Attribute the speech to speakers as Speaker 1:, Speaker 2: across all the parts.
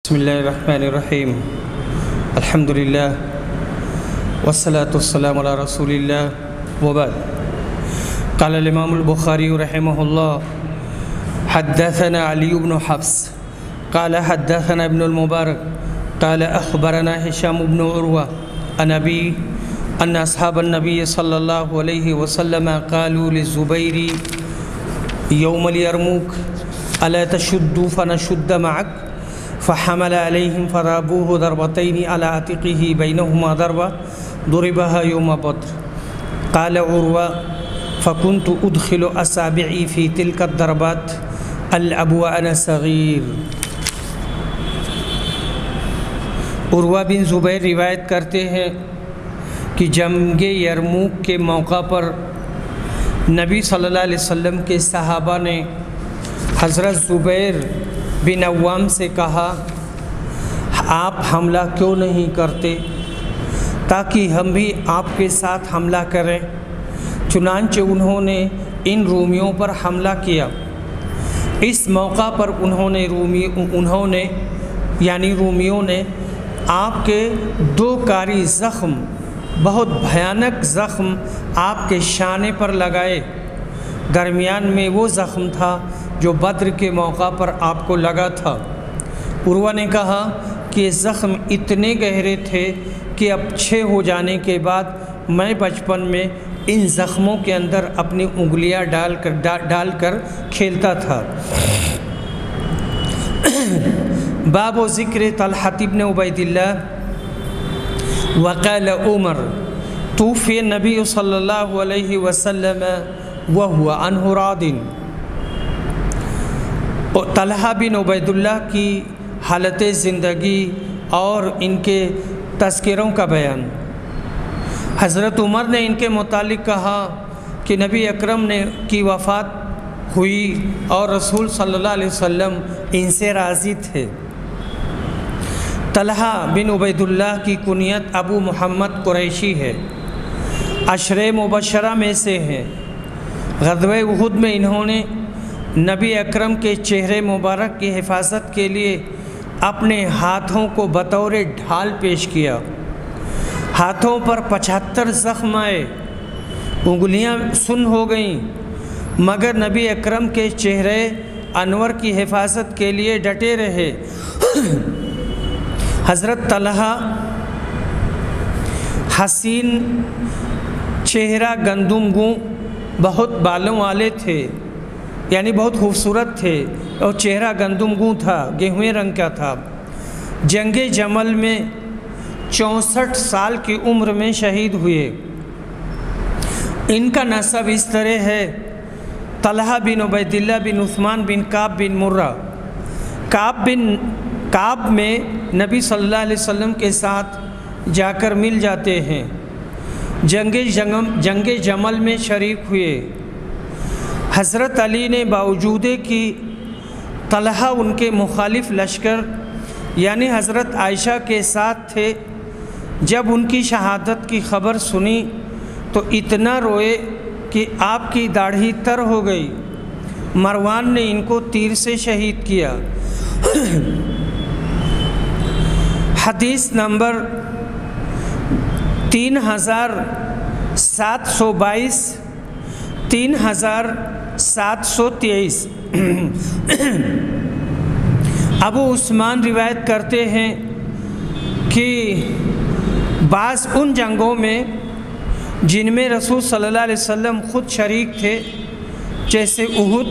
Speaker 1: بسم الله الرحمن الرحيم الحمد لله والصلاة والسلام على رسول الله وبعد قال الإمام البخاري رحمه الله حدثنا علي بن حفص قال حدثنا ابن المبارك قال أخبرنا هشام بن عروة عن أبي أن أصحاب النبي صلى الله عليه وسلم قالوا للزبير يوم اليرموك ألا تشد فنشد معك فحمل عليهم فضربوه ضربتين على عاتقه بينهما ضربة ضربها يوم بدر قال عروة فكنت أدخل أصابعي في تلك الضربات ألعب وأنا صغير۔ عروہ بن زبیر روایت کرتے ہیں کہ جنگ یرموک کے موقع پر نبی صلی اللہ علیہ وسلم کے صحابہ نے حضرت زبیر بن عوام سے کہا آپ حملہ کیوں نہیں کرتے تاکہ ہم بھی آپ کے ساتھ حملہ کریں۔ چنانچہ انہوں نے ان رومیوں پر حملہ کیا۔ اس موقع پر رومیوں نے آپ کے دو کاری زخم، بہت بھیانک زخم آپ کے شانے پر لگائے۔ درمیان میں وہ زخم تھا جو بدر کے موقع پر آپ کو لگا تھا۔ عروہ نے کہا کہ یہ زخم اتنے گہرے تھے کہ اب 6 ہو جانے کے بعد میں بچپن میں ان زخموں کے اندر اپنی انگلیاں ڈال کر کھیلتا تھا۔ باب و ذکر طلحہ بن عبید اللہ وقال عمر توفی النبی صلی اللہ علیہ وسلم وهو عنہ راض۔ طلحہ بن عبید اللہ کی حالت زندگی اور ان کے تذکروں کا بیان۔ حضرت عمر نے ان کے متعلق کہا کہ نبی اکرم کی وفات ہوئی اور رسول صلی اللہ علیہ وسلم ان سے راضی تھے۔ طلحہ بن عبید اللہ کی کنیت ابو محمد قریشی ہے، عشرہ مبشرہ میں سے ہیں۔ غزوہ احد میں انہوں نے نبی اکرم کے چہرے مبارک کی حفاظت کے لیے اپنے ہاتھوں کو بطور ڈھال پیش کیا۔ ہاتھوں پر 75 زخم آئے، انگلیاں سن ہو گئیں، مگر نبی اکرم کے چہرے انور کی حفاظت کے لیے ڈٹے رہے۔ حضرت طلحہ حسین چہرہ گندم گوں بہت بالوں والے تھے، یعنی بہت خوبصورت تھے، اور چہرہ گندم گوں تھا، گیہویں رنگ کا تھا۔ جنگ جمل میں 64 سال کی عمر میں شہید ہوئے۔ ان کا نسب اس طرح ہے: طلحہ بن عبید اللہ بن عثمان بن کعب بن مرہ۔ کعب میں نبی صلی اللہ علیہ وسلم کے ساتھ جا کر مل جاتے ہیں۔ جنگ جمل میں شریک ہوئے۔ حضرت علی نے باوجود کہ طلحہ ان کے مخالف لشکر یعنی حضرت عائشہ کے ساتھ تھے، جب ان کی شہادت کی خبر سنی تو اتنا روئے کہ آپ کی داڑھی تر ہو گئی۔ مروان نے ان کو تیر سے شہید کیا۔ حدیث نمبر 3722 3723۔ ابو عثمان روایت کرتے ہیں کہ بعض ان جنگوں میں جن میں رسول صلی اللہ علیہ وسلم خود شریک تھے، جیسے احد،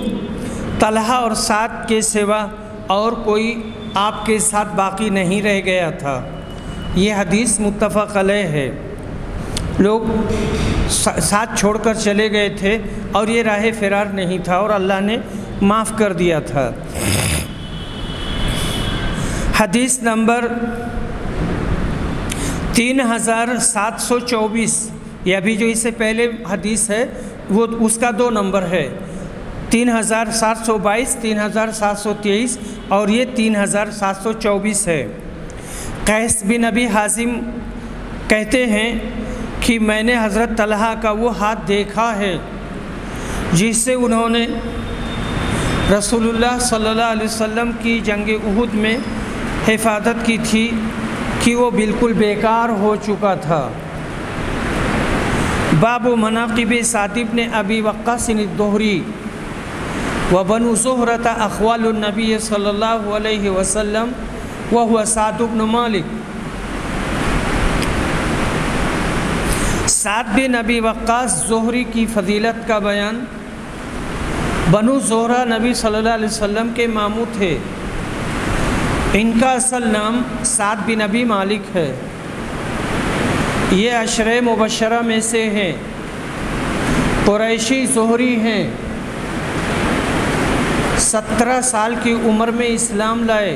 Speaker 1: طلحہ اور سعد کے سوا اور کوئی آپ کے ساتھ باقی نہیں رہ گیا تھا۔ یہ حدیث متفق علیہ ہے۔ لوگ ساتھ چھوڑ کر چلے گئے تھے اور یہ راہ فرار نہیں تھا اور اللہ نے معاف کر دیا تھا۔ حدیث نمبر 3724، یہ ابھی جو اس سے پہلے حدیث ہے وہ اس کا 2 نمبر ہے، 3722، 3723 اور یہ 3724 ہے۔ قیس بن ابی حازم کہتے ہیں کہ میں نے حضرت طلحہ کا وہ ہاتھ دیکھا ہے جس سے انہوں نے رسول اللہ صلی اللہ علیہ وسلم کی جنگ احد میں حفاظت کی تھی کہ وہ بالکل بیکار ہو چکا تھا۔ باب مناقب سعد بن ابی وقاص الدہری وبنو زہرۃ اخوال النبی صلی اللہ علیہ وسلم وهو سعد بن مالک۔ سعد بن ابی وقاص زہری کی فضیلت کا بیان۔ بنو زہرہ نبی صلی اللہ علیہ وسلم کے ماموں تھے۔ ان کا اصل نام سعد بن ابی مالک ہے۔ یہ عشرہ مبشرہ میں سے ہیں، قریشی زہری ہیں۔ 17 سال کی عمر میں اسلام لائے۔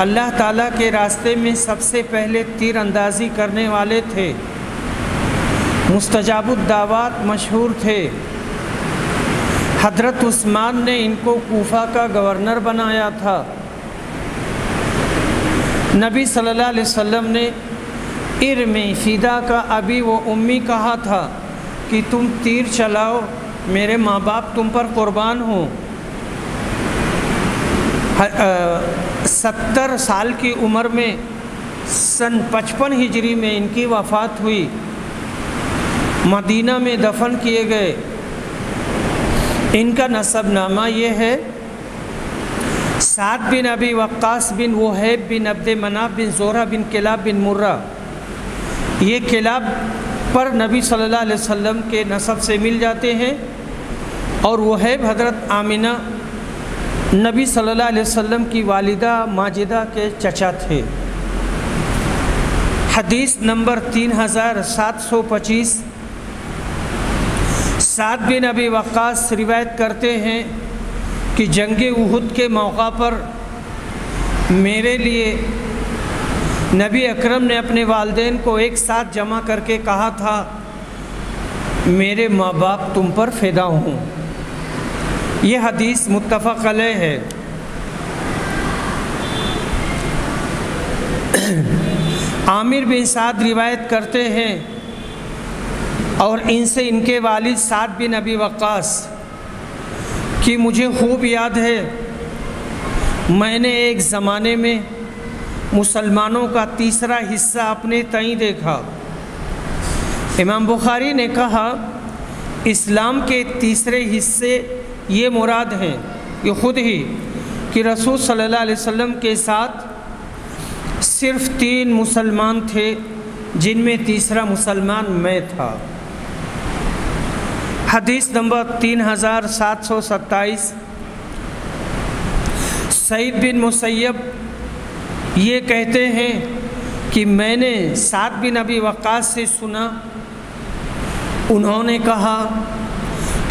Speaker 1: اللہ تعالیٰ کے راستے میں سب سے پہلے تیر اندازی کرنے والے تھے۔ مستجاب الدعوات مشہور تھے۔ حضرت عثمان نے ان کو کوفہ کا گورنر بنایا تھا۔ نبی صلی اللہ علیہ وسلم نے ارمی فدا کا ابی و امی کہا تھا کہ تم تیر چلاؤ، میرے ماں باپ تم پر قربان ہوں۔ 70 سال کی عمر میں سن 55 ہجری میں ان کی وفات ہوئی۔ مدینہ میں دفن کیے گئے۔ ان کا نسب نامہ یہ ہے: سعد بن ابی وقاص بن وہیب بن عبد مناف بن زہرہ بن کلاب بن مرہ۔ یہ کلاب پر نبی صلی اللہ علیہ وسلم کے نسب سے مل جاتے ہیں، اور وہیب حضرت آمنہ نبی صلی اللہ علیہ وسلم کی والدہ ماجدہ کے چچا تھے۔ حدیث نمبر 3725۔ سعد بن ابی وقاص روایت کرتے ہیں کہ جنگ احد کے موقع پر میرے لیے نبی اکرم نے اپنے والدین کو ایک ساتھ جمع کر کے کہا تھا، میرے ماں باپ تم پر فدا ہوں۔ یہ حدیث متفق علیہ ہے۔ عامر بن سعد روایت کرتے ہیں، اور ان سے ان کے والد سعد بن ابی وقاص کہ مجھے خوب یاد ہے، میں نے ایک زمانے میں مسلمانوں کا تیسرا حصہ اپنے تئیں دیکھا۔ امام بخاری نے کہا اسلام کے تیسرے حصے یہ مراد ہیں، یہ خود ہی کہ رسول صلی اللہ علیہ وسلم کے ساتھ صرف 3 مسلمان تھے، جن میں تیسرا مسلمان میں تھا۔ حدیث نمبر 3727۔ سعید بن مسیب یہ کہتے ہیں کہ میں نے سعد بن ابی وقاص سے سنا، انہوں نے کہا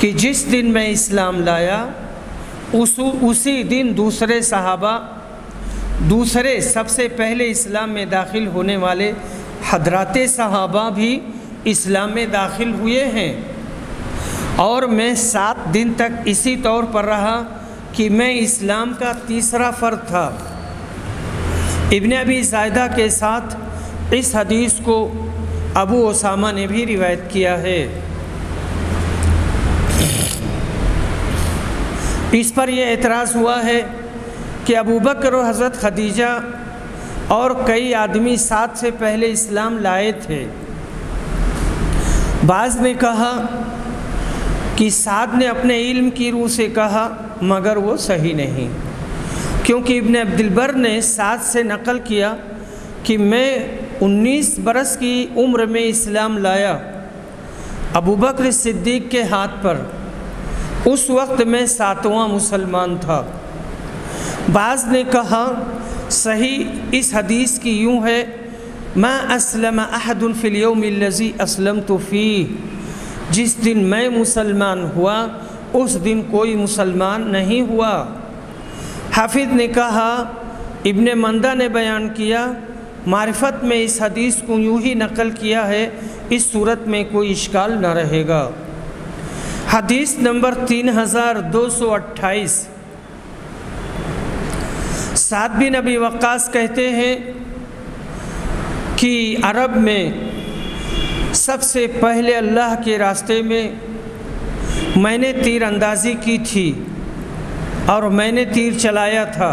Speaker 1: کہ جس دن میں اسلام لایا اسی دن دوسرے صحابہ، دوسرے سب سے پہلے اسلام میں داخل ہونے والے حضرات صحابہ بھی اسلام میں داخل ہوئے ہیں، اور میں 7 دن تک اسی طور پر رہا کہ میں اسلام کا تیسرا فرد تھا۔ ابن ابی زائدہ کے ساتھ اس حدیث کو ابو اسامہ نے بھی روایت کیا ہے۔ اس پر یہ اعتراض ہوا ہے کہ ابو بکر و حضرت خدیجہ اور کئی آدمی سعد سے پہلے اسلام لائے تھے۔ بعض نے کہا کہ سعد نے اپنے علم کی روح سے کہا، مگر وہ صحیح نہیں، کیونکہ ابن عبد البر نے سعد سے نقل کیا کہ میں 19 برس کی عمر میں اسلام لایا ابو بکر صدیق کے ہاتھ پر، اس وقت میں 7واں مسلمان تھا۔ بعض نے کہا صحیح اس حدیث کی یوں ہے، ما اسلم احد فی اليوم الذی اسلمت فیہ، جس دن میں مسلمان ہوا اس دن کوئی مسلمان نہیں ہوا۔ حافظ نے کہا، ابن مندہ نے بیان کیا، معرفت میں اس حدیث کو یوں ہی نقل کیا ہے، اس صورت میں کوئی اشکال نہ رہے گا۔ حدیث نمبر 3228۔ سعد بن ابی وقاص کہتے ہیں کہ عرب میں سب سے پہلے اللہ کے راستے میں نے تیر اندازی کی تھی اور میں نے تیر چلایا تھا،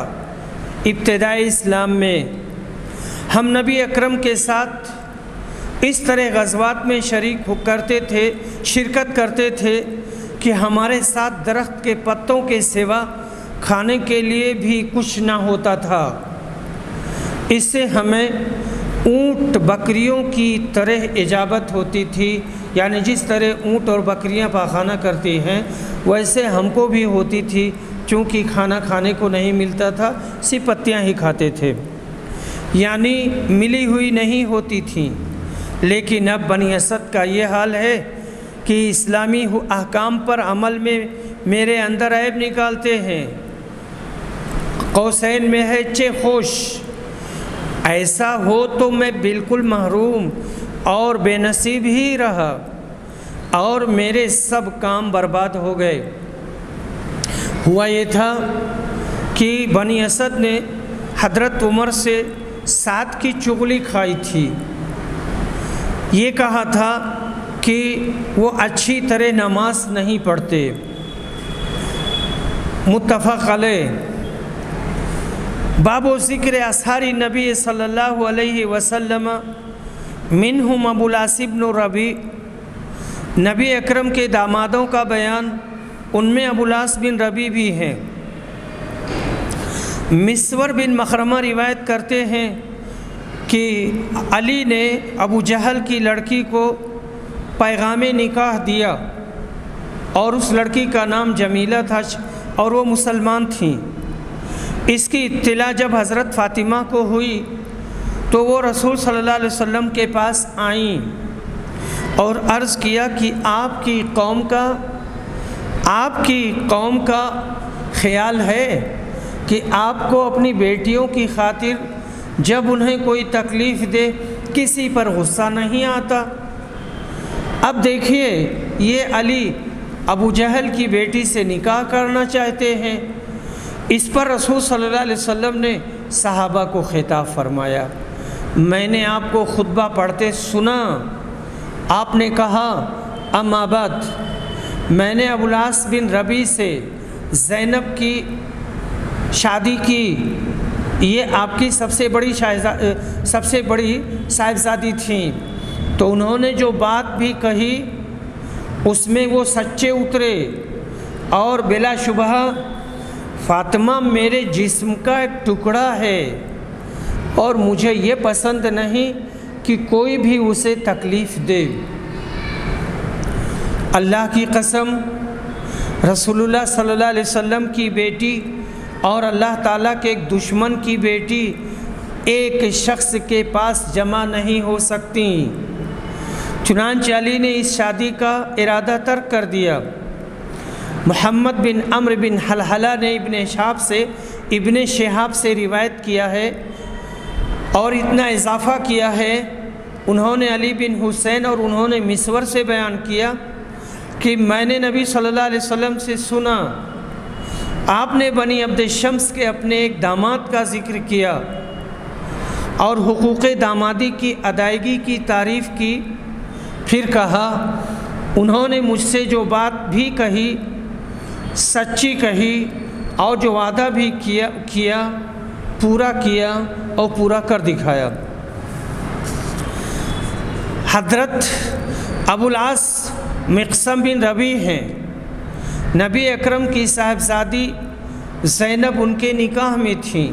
Speaker 1: ابتدائی اسلام میں ہم نبی اکرم کے ساتھ اس طرح غزوات میں شرکت کرتے تھے کہ ہمارے ساتھ درخت کے پتوں کے سوا کھانے کے لیے بھی کچھ نہ ہوتا تھا۔ اس سے ہمیں اونٹ بکریوں کی طرح اجابت ہوتی تھی، یعنی جس طرح اونٹ اور بکریاں پاخانہ کرتی ہیں ویسے ہم کو بھی ہوتی تھی، چونکہ کھانا کھانے کو نہیں ملتا تھا، صرف پتیاں ہی کھاتے تھے، یعنی ملی ہوئی نہیں ہوتی تھیں۔ لیکن اب بنی اسد کا یہ حال ہے کہ اسلامی احکام پر عمل میں میرے اندر عیب نکالتے ہیں۔ قوسین میں ہے چے خوش، ایسا ہو تو میں بالکل محروم اور بے نصیب ہی رہا اور میرے سب کام برباد ہو گئے۔ ہوا یہ تھا کہ بنی اسد نے حضرت عمر سے ساتھ کی چغلی کھائی تھی، یہ کہا تھا کہ وہ اچھی طرح نماز نہیں پڑھتے۔ متفق علیہ۔ باب و ذکر اصحار نبی صلی اللہ علیہ وسلم منہم ابو العاص بن ربیع، نبی اکرم کے دامادوں کا بیان، ان میں ابو العاص بن ربیع بھی ہیں۔ مسور بن مخرمہ روایت کرتے ہیں کہ علی نے ابو جہل کی لڑکی کو پیغام نکاح دیا اور اس لڑکی کا نام جمیلہ تھا اور وہ مسلمان تھیں۔ اس کی اطلاع جب حضرت فاطمہ کو ہوئی تو وہ رسول صلی اللہ علیہ وسلم کے پاس آئیں اور عرض کیا کہ آپ کی قوم کا خیال ہے کہ آپ کو اپنی بیٹیوں کی خاطر جب انہیں کوئی تکلیف دے کسی پر غصہ نہیں آتا۔ اب دیکھیے یہ علی ابو جہل کی بیٹی سے نکاح کرنا چاہتے ہیں۔ اس پر رسول صلی اللہ علیہ وسلم نے صحابہ کو خطاب فرمایا، میں نے آپ کو خطبہ پڑھتے سنا، آپ نے کہا اما بعد، میں نے ابو العاص بن ربیع سے زینب کی شادی کی، یہ آپ کی سب سے بڑی صاحبزادی تھیں، تو انہوں نے جو بات بھی کہی اس میں وہ سچے اترے، اور بلا شبہ فاطمہ میرے جسم کا ایک ٹکڑا ہے اور مجھے یہ پسند نہیں کہ کوئی بھی اسے تکلیف دے۔ اللہ کی قسم، رسول اللہ صلی اللہ علیہ وسلم کی بیٹی اور اللہ تعالیٰ کے ایک دشمن کی بیٹی ایک شخص کے پاس جمع نہیں ہو سکتی۔ چنانچہ علی نے اس شادی کا ارادہ ترک کر دیا۔ محمد بن عمرو بن حلحلہ نے ابن شہاب سے روایت کیا ہے اور اتنا اضافہ کیا ہے، انہوں نے علی بن حسین اور انہوں نے مسور سے بیان کیا کہ میں نے نبی صلی اللہ علیہ وسلم سے سنا، آپ نے بنی عبد شمس کے اپنے ایک داماد کا ذکر کیا اور حقوق دامادی کی ادائیگی کی تعریف کی، پھر کہا انہوں نے مجھ سے جو بات بھی کہی سچی کہی اور جو وعدہ بھی کیا پورا کیا اور پورا کر دکھایا۔ حضرت ابو العاص مقسم بن ربیع ہیں، نبی اکرم کی صاحبزادی زینب ان کے نکاح میں تھیں۔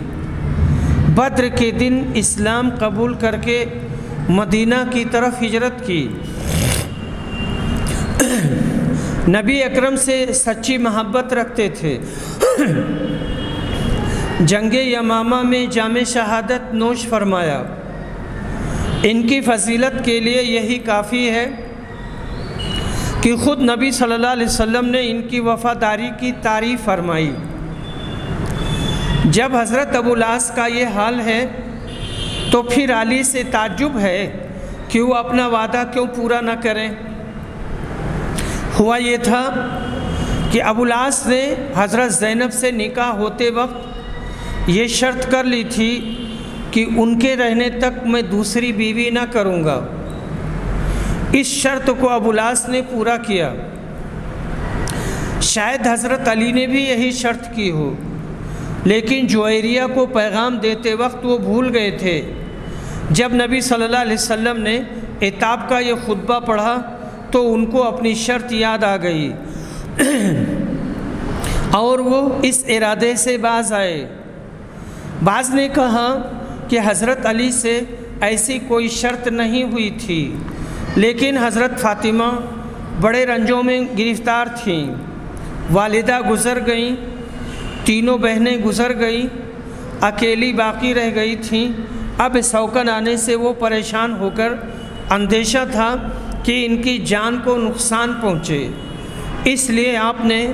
Speaker 1: بدر کے دن اسلام قبول کر کے مدینہ کی طرف ہجرت کی، نبی اکرم سے سچی محبت رکھتے تھے۔ جنگ یمامہ میں جام شہادت نوش فرمایا۔ ان کی فضیلت کے لیے یہی کافی ہے کہ خود نبی صلی اللہ علیہ وسلم نے ان کی وفاداری کی تعریف فرمائی۔ جب حضرت ابو العاص کا یہ حال ہے تو پھر علی سے تعجب ہے کہ وہ اپنا وعدہ کیوں پورا نہ کریں۔ ہوا یہ تھا کہ ابو العاص نے حضرت زینب سے نکاح ہوتے وقت یہ شرط کر لی تھی کہ ان کے رہنے تک میں دوسری بیوی نہ کروں گا۔ اس شرط کو ابو العاص نے پورا کیا۔ شاید حضرت علی نے بھی یہی شرط کی ہو، لیکن جویریہ کو پیغام دیتے وقت وہ بھول گئے تھے۔ جب نبی صلی اللہ علیہ وسلم نے عتاب کا یہ خطبہ پڑھا تو ان کو اپنی شرط یاد آ گئی اور وہ اس ارادے سے باز آئے۔ بعض نے کہا کہ حضرت علی سے ایسی کوئی شرط نہیں ہوئی تھی، لیکن حضرت فاطمہ بڑے رنجوں میں گرفتار تھیں۔ والدہ گزر گئیں، تینوں بہنیں گزر گئیں، اکیلی باقی رہ گئی تھیں۔ اب سوکن آنے سے وہ پریشان ہو کر اندیشہ تھا کہ ان کی جان کو نقصان پہنچے، اس لیے آپ نے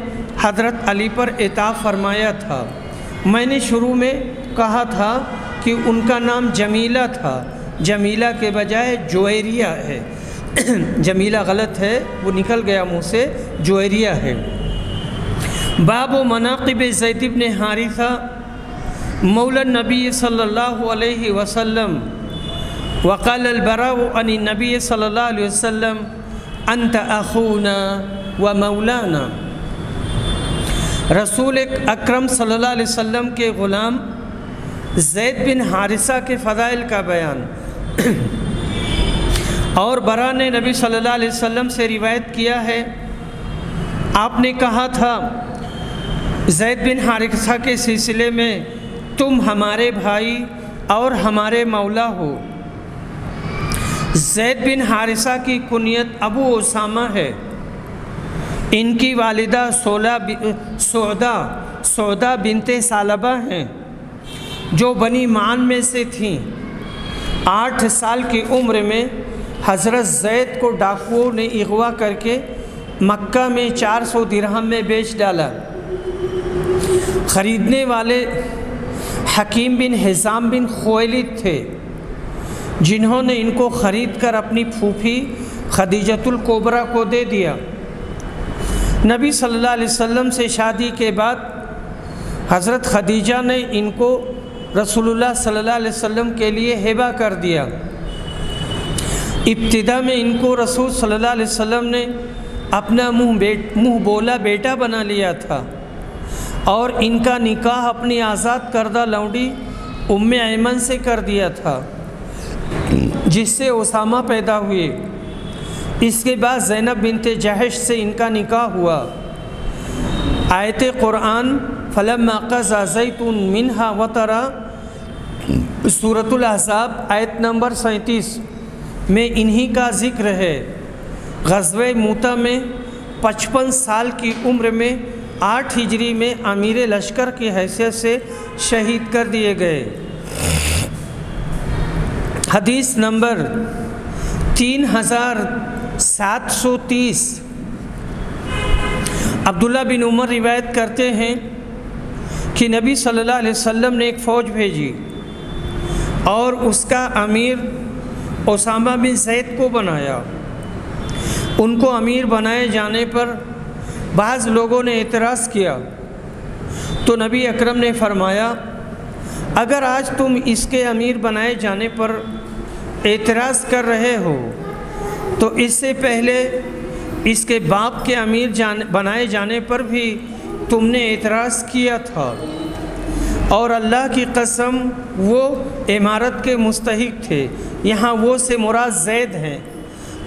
Speaker 1: حضرت علی پر عتاب فرمایا تھا۔ میں نے شروع میں کہا تھا کہ ان کا نام جمیلہ تھا، جمیلہ کے بجائے جویریہ ہے۔ جمیلہ غلط ہے، وہ نکل گیا منہ سے، جویریہ ہے۔ باب مناقب زید بن حارثہ مولا النبی صلی اللہ علیہ وسلم وقال البراء عن النبی صلی اللہ علیہ وسلم انت اخونا و مولانا۔ رسول اکرم صلی اللہ علیہ وسلم کے غلام زید بن حارثہ کے فضائل کا بیان۔ اور برا نے نبی صلی اللہ علیہ وسلم سے روایت کیا ہے، آپ نے کہا تھا زید بن حارثہ کے سلسلے میں تم ہمارے بھائی اور ہمارے مولا ہو۔ زید بن حارثہ کی کنیت ابو اسامہ ہے۔ ان کی والدہ سعدہ بنت ثعلبہ ہیں جو بنی معن میں سے تھیں۔ 8 سال کی عمر میں حضرت زید کو ڈاکوؤں نے اغوا کر کے مکہ میں 400 درہم میں بیچ ڈالا۔ خریدنے والے حکیم بن حزام بن خویلد تھے، جنہوں نے ان کو خرید کر اپنی پھوپھی خدیجۃ الکبریٰ کو دے دیا۔ نبی صلی اللہ علیہ وسلم سے شادی کے بعد حضرت خدیجہ نے ان کو رسول اللہ صلی اللہ علیہ وسلم کے لیے ہبہ کر دیا۔ ابتدا میں ان کو رسول صلی اللہ علیہ وسلم نے اپنا منہ بولا بیٹا بنا لیا تھا، اور ان کا نکاح اپنی آزاد کردہ لونڈی ام ایمن سے کر دیا تھا، جس سے اسامہ پیدا ہوئے۔ اس کے بعد زینب بنت جحش سے ان کا نکاح ہوا۔ آیت قرآن فلما قضى زید منہا وطرا سورۃ الاحزاب آیت نمبر 37 میں انہی کا ذکر ہے۔ غزوہ موتہ میں 55 سال کی عمر میں 8 ہجری میں امیر لشکر کی حیثیت سے شہید کر دیے گئے۔ حدیث نمبر 3730۔ عبداللہ بن عمر روایت کرتے ہیں کہ نبی صلی اللہ علیہ وسلم نے ایک فوج بھیجی اور اس کا امیر اسامہ بن زید کو بنایا۔ ان کو امیر بنائے جانے پر بعض لوگوں نے اعتراض کیا تو نبی اکرم نے فرمایا، اگر آج تم اس کے امیر بنائے جانے پر اعتراض کر رہے ہو تو اس سے پہلے اس کے باپ کے امیر بنائے جانے پر بھی تم نے اعتراض کیا تھا، اور اللہ کی قسم وہ امارت کے مستحق تھے۔ یہاں وہ سے مراد زید ہیں،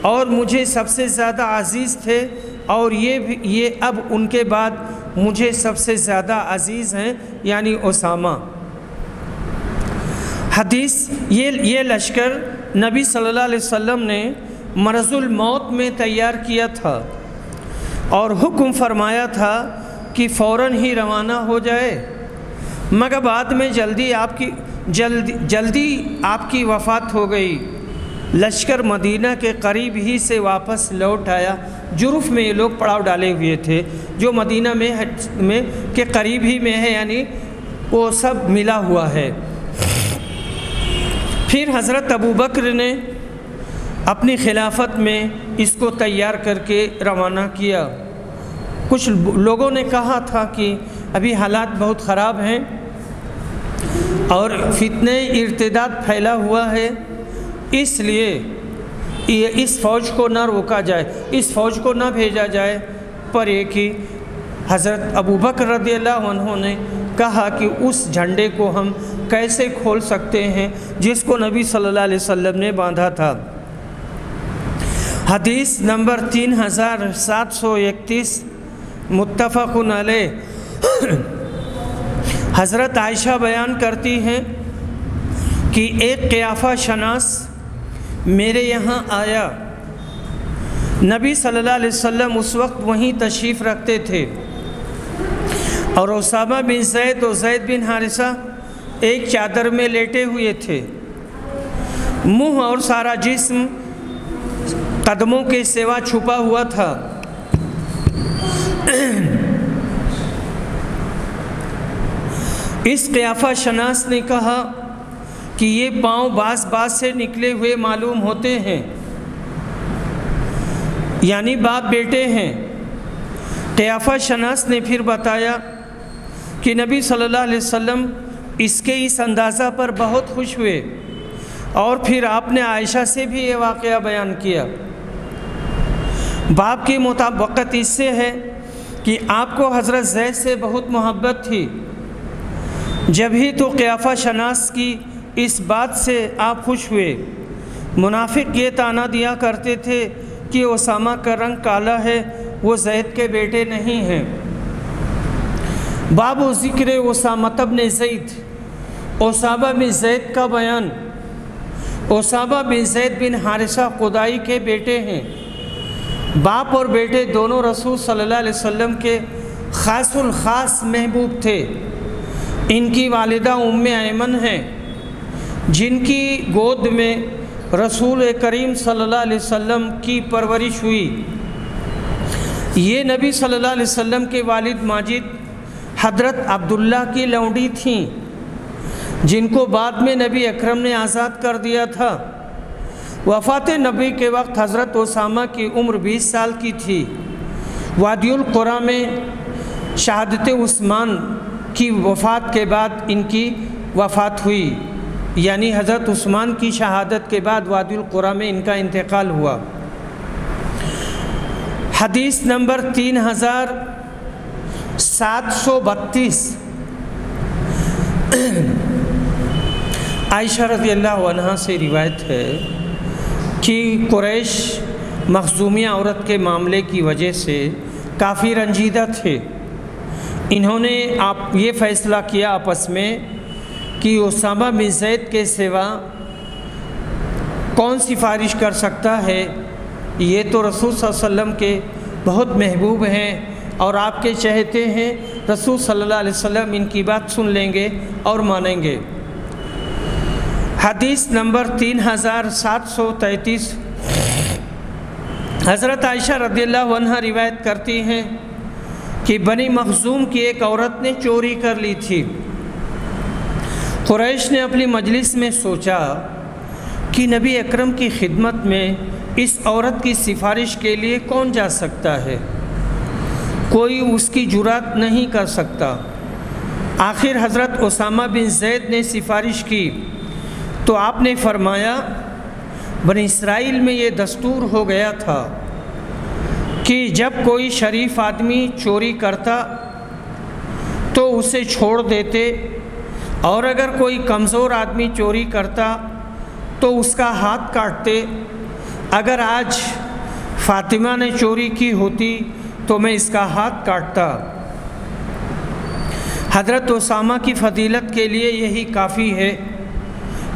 Speaker 1: اور مجھے سب سے زیادہ عزیز تھے، اور یہ اب ان کے بعد مجھے سب سے زیادہ عزیز ہیں، یعنی اسامہ۔ حدیث یہ لشکر نبی صلی اللہ علیہ وسلم نے مرض الموت میں تیار کیا تھا اور حکم فرمایا تھا کہ فوراً ہی روانہ ہو جائے، مگر بعد میں جلدی آپ کی وفات ہو گئی۔ لشکر مدینہ کے قریب ہی سے واپس لوٹ آیا۔ جرف میں یہ لوگ پڑاؤ ڈالے ہوئے تھے جو مدینہ میں کے قریب ہی میں ہے، یعنی وہ سب ملا ہوا ہے۔ پھر حضرت ابوبکر نے اپنی خلافت میں اس کو تیار کر کے روانہ کیا۔ کچھ لوگوں نے کہا تھا کہ ابھی حالات بہت خراب ہیں اور فتنہ ارتداد پھیلا ہوا ہے، اس لیے اس فوج کو نہ روکا جائے، اس فوج کو نہ بھیجا جائے، پر یہ کہ حضرت ابوبکر رضی اللہ عنہ نے کہا کہ اس جھنڈے کو ہم کیسے کھول سکتے ہیں جس کو نبی صلی اللہ علیہ وسلم نے باندھا تھا۔ حدیث نمبر 3731 متفق علیہ۔ حضرت عائشہ بیان کرتی ہیں کہ ایک قیافہ شناس میرے یہاں آیا، نبی صلی اللہ علیہ وسلم اس وقت وہیں تشریف رکھتے تھے، اور اسامہ بن زید اور زید بن حارثہ ایک چادر میں لیٹے ہوئے تھے، منہ اور سارا جسم قدموں کے سوا چھپا ہوا تھا۔ اس قیافہ شناس نے کہا کہ یہ پاؤں باز سے نکلے ہوئے معلوم ہوتے ہیں، یعنی باپ بیٹے ہیں۔ قیافہ شناس نے پھر بتایا کہ نبی صلی اللہ علیہ وسلم اس کے اس اندازہ پر بہت خوش ہوئے، اور پھر آپ نے عائشہ سے بھی یہ واقعہ بیان کیا۔ باپ کی مطابقت اس سے ہے کہ آپ کو حضرت زید سے بہت محبت تھی، جب ہی تو قیافہ شناس کی اس بات سے آپ خوش ہوئے۔ منافق یہ طعنہ دیا کرتے تھے کہ اسامہ کا رنگ کالا ہے، وہ زید کے بیٹے نہیں ہیں۔ باب و ذکر اسامہ بن زید، اسامہ بن زید کا بیان۔ اسامہ بن زید بن حارثہ قدائی کے بیٹے ہیں۔ باپ اور بیٹے دونوں رسول صلی اللہ علیہ وسلم کے خاص الخاص محبوب تھے۔ ان کی والدہ ام ایمن ہیں، جن کی گود میں رسول کریم صلی اللہ علیہ وسلم کی پرورش ہوئی۔ یہ نبی صلی اللہ علیہ وسلم کے والد ماجد حضرت عبداللہ کی لونڈی تھیں، جن کو بعد میں نبی اکرم نے آزاد کر دیا تھا۔ وفات نبی کے وقت حضرت اسامہ کی عمر 20 سال کی تھی۔ وادی القریٰ میں شہادت عثمان کی وفات کے بعد ان کی وفات ہوئی، یعنی حضرت عثمان کی شہادت کے بعد وادی القریٰ میں ان کا انتقال ہوا۔ حدیث نمبر 3732 عائشہ رضی اللہ عنہا سے روایت ہے کہ قریش مخزومیہ عورت کے معاملے کی وجہ سے کافی رنجیدہ تھے۔ انہوں نے یہ فیصلہ کیا آپس میں کہ اسامہ بن زید کے سوا کون سفارش کر سکتا ہے، یہ تو رسول صلی اللہ علیہ وسلم کے بہت محبوب ہیں اور آپ کے چہتے ہیں، رسول صلی اللہ علیہ وسلم ان کی بات سن لیں گے اور مانیں گے۔ حدیث نمبر 3733 حضرت عائشہ رضی اللہ عنہا روایت کرتی ہیں کہ بنی مخزوم کی ایک عورت نے چوری کر لی تھی۔ قریش نے اپنی مجلس میں سوچا کہ نبی اکرم کی خدمت میں اس عورت کی سفارش کے لیے کون جا سکتا ہے، کوئی اس کی جرات نہیں کر سکتا۔ آخر حضرت اسامہ بن زید نے سفارش کی تو آپ نے فرمایا، بنی اسرائیل میں یہ دستور ہو گیا تھا کہ جب کوئی شریف آدمی چوری کرتا تو اسے چھوڑ دیتے، اور اگر کوئی کمزور آدمی چوری کرتا تو اس کا ہاتھ کاٹتے۔ اگر آج فاطمہ نے چوری کی ہوتی تو میں اس کا ہاتھ کاٹتا۔ حضرت اسامہ کی فضیلت کے لیے یہی کافی ہے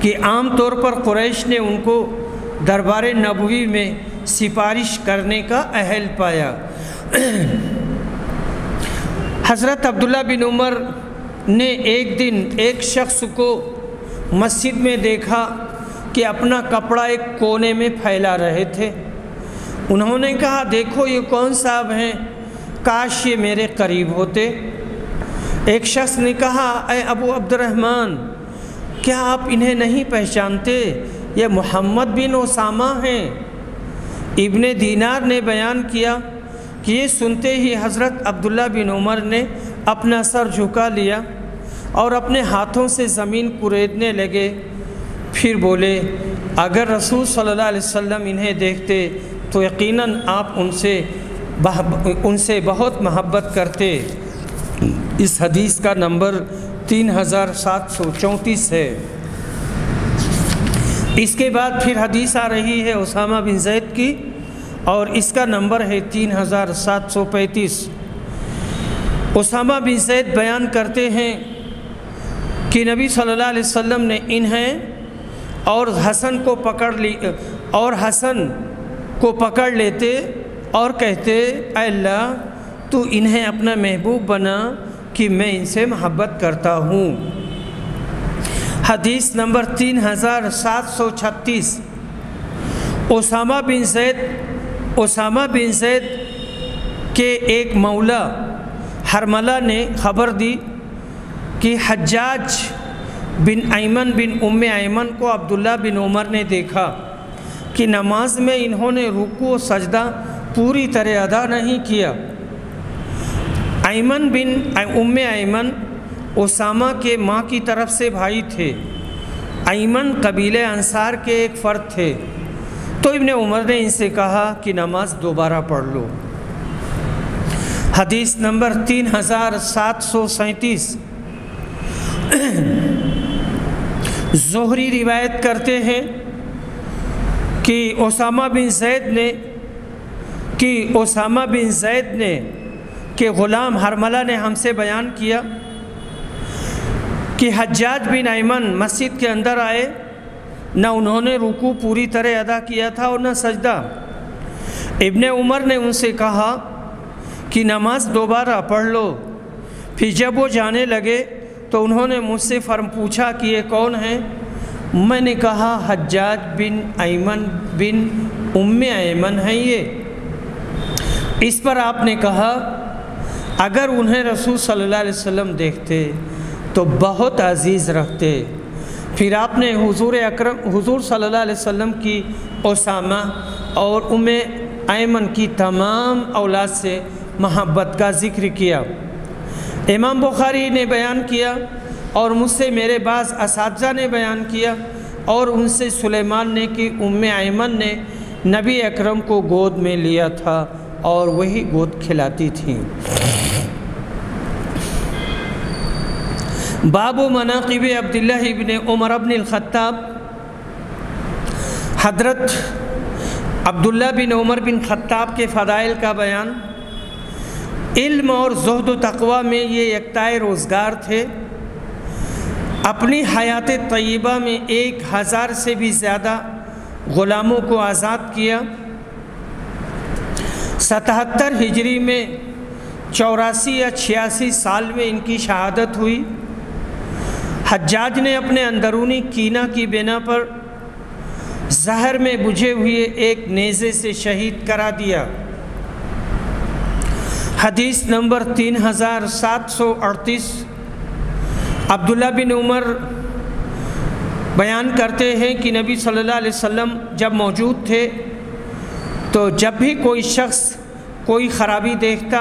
Speaker 1: کہ عام طور پر قریش نے ان کو دربار نبوی میں سفارش کرنے کا اہل پایا۔ حضرت عبداللہ بن عمر نے ایک دن ایک شخص کو مسجد میں دیکھا کہ اپنا کپڑا ایک کونے میں پھیلا رہے تھے۔ انہوں نے کہا، دیکھو یہ کون صاحب ہیں، کاش یہ میرے قریب ہوتے۔ ایک شخص نے کہا، اے ابو عبد الرحمن، کیا آپ انہیں نہیں پہچانتے؟ یہ محمد بن اسامہ ہیں۔ ابن دینار نے بیان کیا کہ یہ سنتے ہی حضرت عبداللہ بن عمر نے اپنا سر جھکا لیا اور اپنے ہاتھوں سے زمین کریدنے لگے، پھر بولے، اگر رسول صلی اللہ علیہ وسلم انہیں دیکھتے تو یقیناً آپ ان سے بہت محبت کرتے۔ اس حدیث کا نمبر 3734 ہے۔ اس کے بعد پھر حدیث آ رہی ہے اسامہ بن زید کی، اور اس کا نمبر ہے 3735۔ اسامہ بن زید بیان کرتے ہیں کہ نبی صلی اللہ علیہ وسلم نے انہیں اور حسن کو پکڑ لیتے اور کہتے، اے اللہ تو انہیں اپنا محبوب بنا کہ میں ان سے محبت کرتا ہوں۔ حدیث نمبر 3736۔ اسامہ بن زید کے ایک مولا حرملہ نے خبر دی کہ حجاج بن ایمن بن ایمن کو عبداللہ بن عمر نے دیکھا کہ نماز میں انہوں نے رکوع و سجدہ پوری طرح ادا نہیں کیا۔ ایمن بن ایمن اسامہ کے ماں کی طرف سے بھائی تھے۔ ایمن قبیلہ انصار کے ایک فرد تھے، تو ابن عمر نے ان سے کہا کہ نماز دوبارہ پڑھ لو۔ حدیث نمبر 3737۔ زہری روایت کرتے ہیں کہ اسامہ بن زید نے کہ غلام حرملہ نے ہم سے بیان کیا کہ حجاج بن ایمن مسجد کے اندر آئے، نہ انہوں نے رکوع پوری طرح ادا کیا تھا اور نہ سجدہ۔ ابن عمر نے ان سے کہا کہ نماز دوبارہ پڑھ لو۔ پھر جب وہ جانے لگے تو انہوں نے مجھ سے پوچھا کہ یہ کون ہے؟ میں نے کہا حجاج بن ایمن بن ایمن ہے یہ۔ اس پر آپ نے کہا اگر انہیں رسول صلی اللہ علیہ وسلم دیکھتے تو بہت عزیز رکھتے۔ پھر آپ نے حضور صلی اللہ علیہ وسلم کی اسامہ اور ایمن کی تمام اولاد سے محبت کا ذکر کیا۔ امام بخاری نے بیان کیا اور مجھ سے میرے بعض اساتذہ نے بیان کیا، اور ان سے سلیمان نے کہ ایمن نے نبی اکرم کو گود میں لیا تھا اور وہی گود کھلاتی تھیں۔ باب مناقب عبداللہ ابن عمر بن الخطاب۔ حضرت عبداللہ بن عمر بن خطاب کے فضائل کا بیان۔ علم اور زہد و تقوی میں یہ یکتائے روزگار تھے۔ اپنی حیات طیبہ میں 1000 سے بھی زیادہ غلاموں کو آزاد کیا۔ 77 ہجری میں 84 یا 86 سال میں ان کی شہادت ہوئی۔ حجاج نے اپنے اندرونی کینہ کی بنا پر زہر میں بجھے ہوئے ایک نیزے سے شہید کرا دیا۔ حدیث نمبر 3738۔ عبداللہ بن عمر بیان کرتے ہیں کہ نبی صلی اللہ علیہ وسلم جب موجود تھے تو جب بھی کوئی شخص کوئی خرابی دیکھتا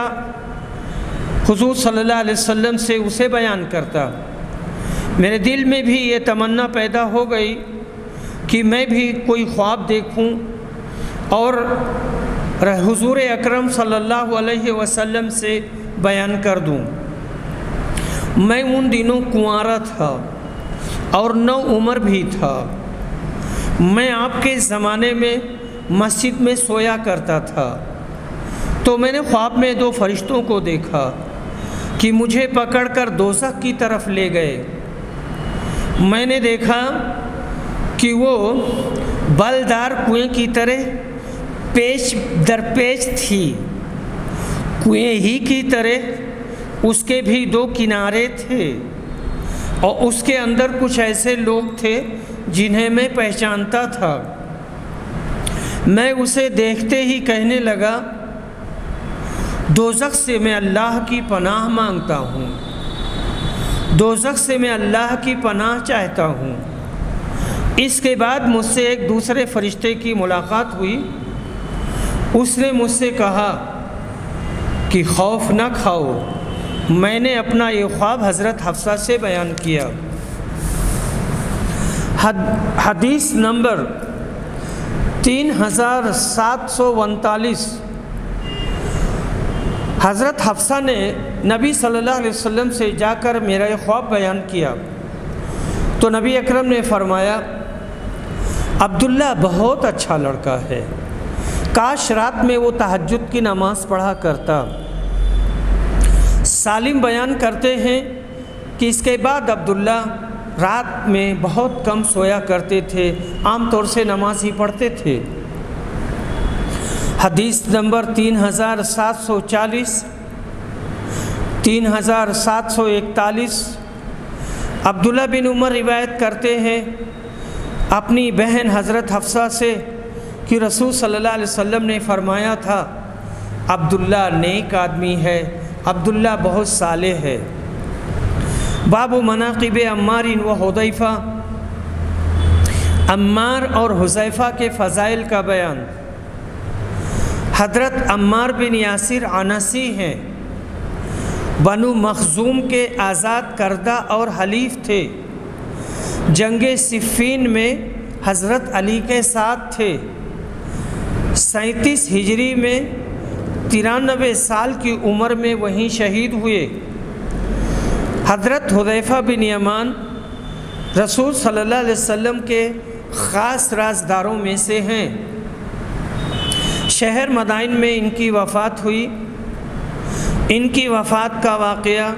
Speaker 1: حضور صلی اللہ علیہ وسلم سے اسے بیان کرتا۔ میرے دل میں بھی یہ تمنا پیدا ہو گئی کہ میں بھی کوئی خواب دیکھوں اور حضور اکرم صلی اللہ علیہ وسلم سے بیان کر دوں۔ میں ان دنوں کنوارا تھا اور نو عمر بھی تھا۔ میں آپ کے زمانے میں مسجد میں سویا کرتا تھا، تو میں نے خواب میں 2 فرشتوں کو دیکھا کہ مجھے پکڑ کر دوزخ کی طرف لے گئے۔ میں نے دیکھا کہ وہ بلدار کنویں کی طرح پیش در پیش تھی۔ کنویں ہی کی طرح اس کے بھی 2 کنارے تھے، اور اس کے اندر کچھ ایسے لوگ تھے جنہیں میں پہچانتا تھا۔ میں اسے دیکھتے ہی کہنے لگا، دوزخ سے میں اللہ کی پناہ مانگتا ہوں، دوزخ سے میں اللہ کی پناہ چاہتا ہوں۔ اس کے بعد مجھ سے ایک دوسرے فرشتے کی ملاقات ہوئی۔ اس نے مجھ سے کہا کہ خوف نہ کھاؤ۔ میں نے اپنا یہ خواب حضرت حفصہ سے بیان کیا۔ حدیث نمبر 3739۔ حضرت حفصہ نے نبی صلی اللہ علیہ وسلم سے جا کر میرا یہ خواب بیان کیا تو نبی اکرم نے فرمایا عبداللہ بہت اچھا لڑکا ہے، کاش رات میں وہ تہجد کی نماز پڑھا کرتا۔ سالم بیان کرتے ہیں کہ اس کے بعد عبداللہ رات میں بہت کم سویا کرتے تھے، عام طور سے نماز ہی پڑھتے تھے۔ حدیث نمبر 3740، 3741۔ عبداللہ بن عمر روایت کرتے ہیں اپنی بہن حضرت حفصہ سے کہ رسول صلی اللہ علیہ وسلم نے فرمایا تھا عبداللہ نیک آدمی ہے، عبداللہ بہت صالح ہے۔ باب مناقب عمار و حذیفہ، عمار اور حذیفہ کے فضائل کا بیان۔ حضرت عمار بن یاسر عنسی ہیں، بنو مخزوم کے آزاد کردہ اور حلیف تھے، جنگ صفین میں حضرت علی کے ساتھ تھے۔ 37 ہجری میں 93 سال کی عمر میں وہیں شہید ہوئے۔ حضرت حذیفہ بن یمان رسول صلی اللہ علیہ وسلم کے خاص رازداروں میں سے ہیں۔ شہر مدائن میں ان کی وفات ہوئی۔ ان کی وفات کا واقعہ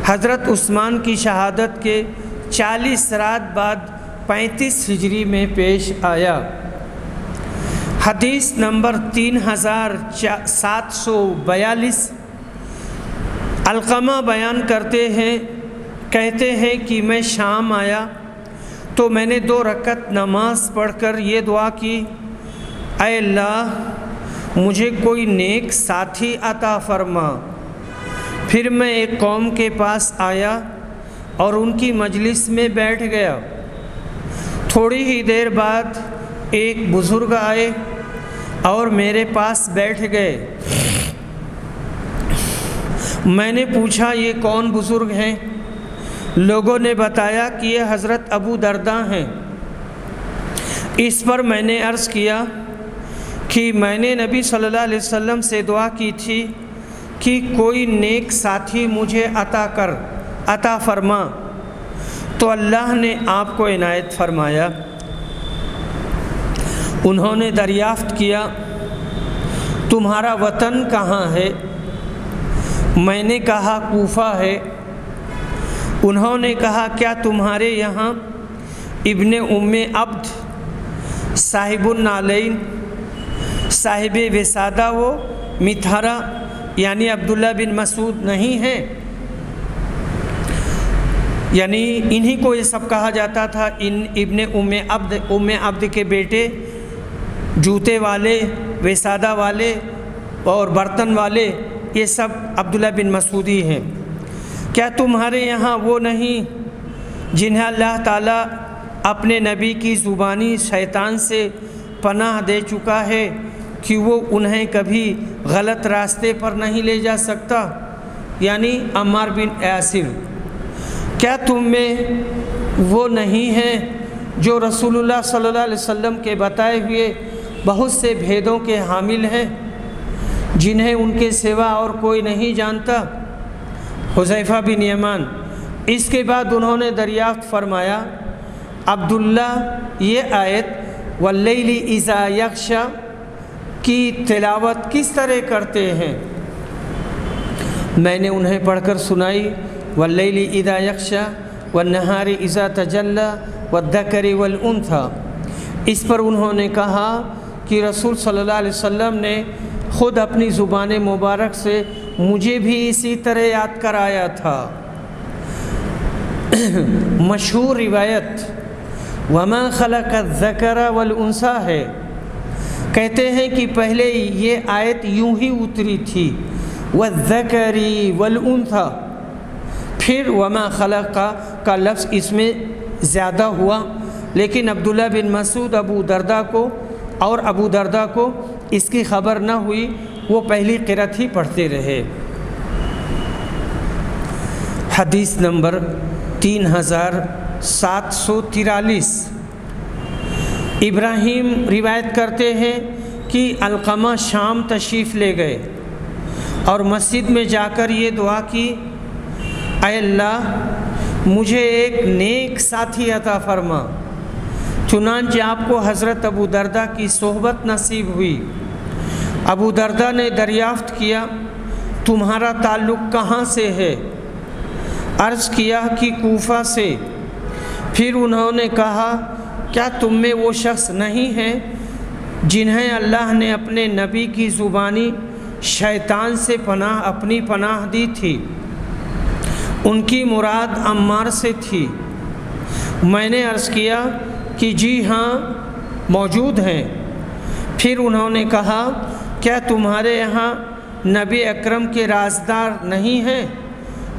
Speaker 1: حضرت عثمان کی شہادت کے 40 رات بعد 35 ہجری میں پیش آیا۔ حدیث نمبر 3742۔ علقمہ بیان کرتے ہیں، کہتے ہیں کہ میں شام آیا تو میں نے 2 رکعت نماز پڑھ کر یہ دعا کی، اے اللہ مجھے کوئی نیک ساتھی عطا فرما۔ پھر میں ایک قوم کے پاس آیا اور ان کی مجلس میں بیٹھ گیا۔ تھوڑی ہی دیر بعد ایک بزرگ آئے اور میرے پاس بیٹھ گئے۔ میں نے پوچھا یہ کون بزرگ ہیں؟ لوگوں نے بتایا کہ یہ حضرت ابو درداء ہیں۔ اس پر میں نے عرض کیا کہ میں نے نبی صلی اللہ علیہ وسلم سے دعا کی تھی کہ کوئی نیک ساتھی مجھے عطا فرما، تو اللہ نے آپ کو عنایت فرمایا۔ انہوں نے دریافت کیا تمہارا وطن کہاں ہے؟ میں نے کہا کوفہ ہے۔ انہوں نے کہا کیا تمہارے یہاں ابن ام عبد صاحب النعلین، صاحب وسادہ و مطہرہ یعنی عبداللہ بن مسعود نہیں ہے؟ یعنی انہی کو یہ سب کہا جاتا تھا، ان ابن ام عبد کے بیٹے جوتے والے، وسادہ والے اور برتن والے، یہ سب عبداللہ بن مسعود ہی ہیں۔ کیا تمہارے یہاں وہ نہیں جنہیں اللہ تعالیٰ اپنے نبی کی زبانی شیطان سے پناہ دے چکا ہے کہ وہ انہیں کبھی غلط راستے پر نہیں لے جا سکتا؟ یعنی عمار بن یاسر، کیا تم میں وہ نہیں ہیں جو رسول اللہ صلی اللہ علیہ وسلم کے بتائے ہوئے بہت سے بھیدوں کے حامل ہیں جنہیں ان کے سوا اور کوئی نہیں جانتا؟ حذیفہ بن یمان۔ اس کے بعد انہوں نے دریافت فرمایا عبداللہ یہ آیت واللیل اذا یغشی کی تلاوت کس طرح کرتے ہیں؟ میں نے انہیں پڑھ کر سنائی واللیل اذا یغشی والنہار اذا تجلی والذکر والانثی۔ اس پر انہوں نے کہا کہ رسول صلی اللہ علیہ وسلم نے خود اپنی زبان مبارک سے مجھے بھی اسی طرح یاد کرایا تھا۔ مشہور روایت وما خلق الذکر والانثی ہے۔ کہتے ہیں کہ پہلے یہ آیت یوں ہی اتری تھی والذکر والانثی، پھر وما خلق کا لفظ اس میں زیادہ ہوا، لیکن عبداللہ بن مسعود ابو درداء کو اس کی خبر نہ ہوئی، وہ پہلی قرأت ہی پڑھتے رہے۔ حدیث نمبر 3743۔ ابراہیم روایت کرتے ہیں کہ علقمہ شام تشریف لے گئے۔ اور مسجد میں جا کر یہ دعا کی، اے اللہ مجھے ایک نیک ساتھی عطا فرما۔ چنانچہ آپ کو حضرت ابو دردہ کی صحبت نصیب ہوئی۔ ابو دردہ نے دریافت کیا، تمہارا تعلق کہاں سے ہے؟ عرض کیا کہ کوفہ سے۔ پھر انہوں نے کہا، کیا تم میں وہ شخص نہیں ہیں جنہیں اللہ نے اپنے نبی کی زبانی شیطان سے اپنی پناہ دی تھی؟ ان کی مراد عمار سے تھی۔ میں نے عرض کیا کہ جی ہاں موجود ہیں۔ پھر انہوں نے کہا، کیا تمہارے یہاں نبی اکرم کے رازدار نہیں ہیں